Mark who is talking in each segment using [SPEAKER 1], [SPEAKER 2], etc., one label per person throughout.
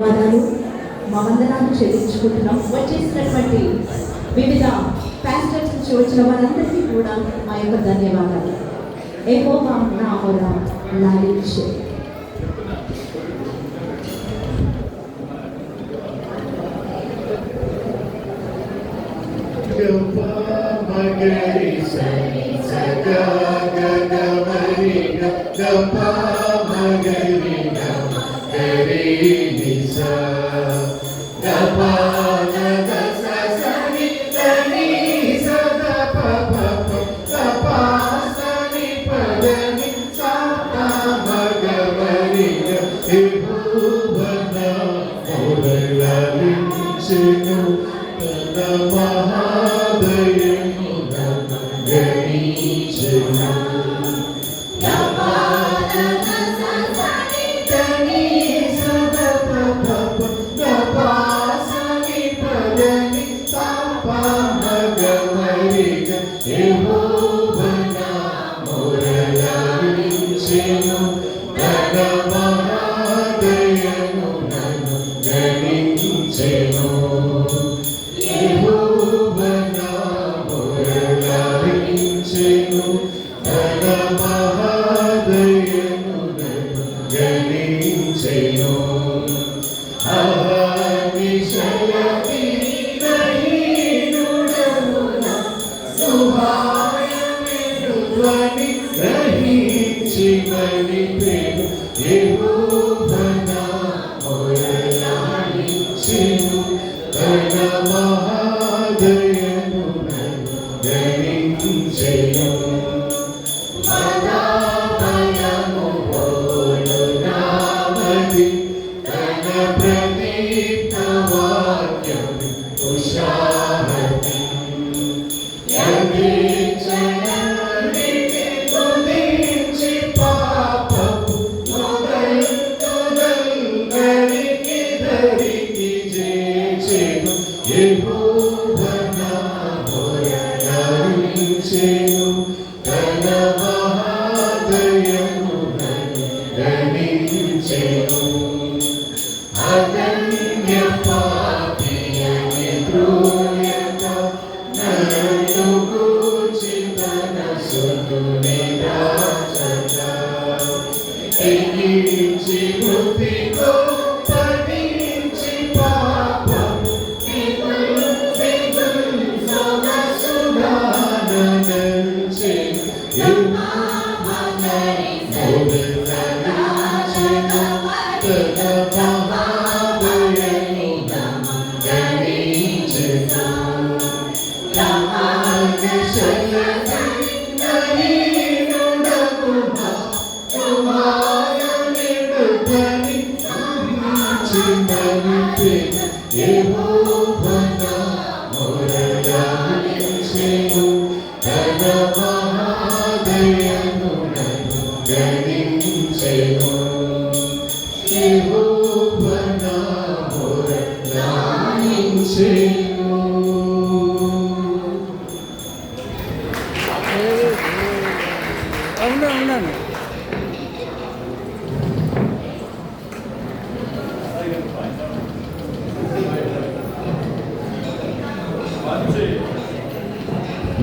[SPEAKER 1] ధన్యవాదాలు మా వందనాలు చెల్లించుకుంటున్నాం. వచ్చేసినటువంటి వివిధ పాస్టర్స్ నుంచి వచ్చిన వారందరికీ కూడా మా యొక్క ధన్యవాదాలు. యెహోవా నా మొర లాలించు.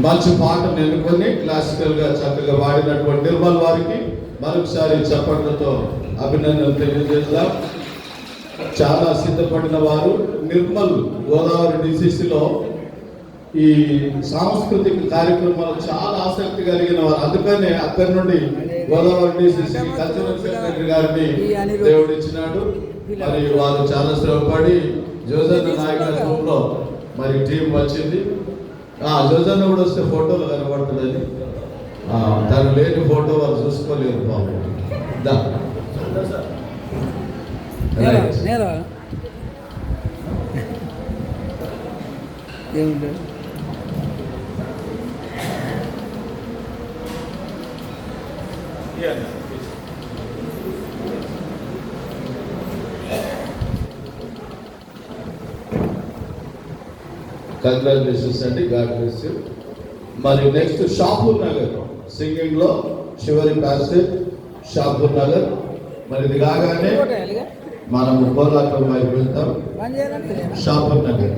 [SPEAKER 2] మంచి పాటను ఎన్నుకొని క్లాసికల్ గా చక్కగా పాడినటువంటి నిర్మల్ వారికి మరొకసారి చప్పట్లతో అభినందనలు తెలియజేద్దాం. చాలా సిద్ధపడిన వారు నిర్మల్ గోదావరి డిసిసిలో ఈ సాంస్కృతిక కార్యక్రమాలు చాలా ఆసక్తి కలిగిన వారు. అందుకనే అక్కడి నుండి గోదావరి డిసిసి కల్చరల్ సెక్రటరీ గారిని దేవుడు ఇచ్చినాడు. మరి వారు చాలా శ్రమపడి జోజన్న నాయకత్వంలో మరి టీం వచ్చింది. జోజన్న కూడా వస్తే ఫోటోలు కనబడుతుందని తను లేని ఫోటో వాళ్ళు చూసుకోలేరు బాబు. కంగ్రాచులేషన్స్ అండి, గాడ్ బ్లెస్ యు. మరి నెక్స్ట్ షాపూర్ నగర్ సింగింగ్ లో చివరి ప్యాసేజ్ షాపూర్ నగర్. మరి ఇది కాగానే మనము కోలాటం వైపు వెళ్తాం. షాపూర్ నగర్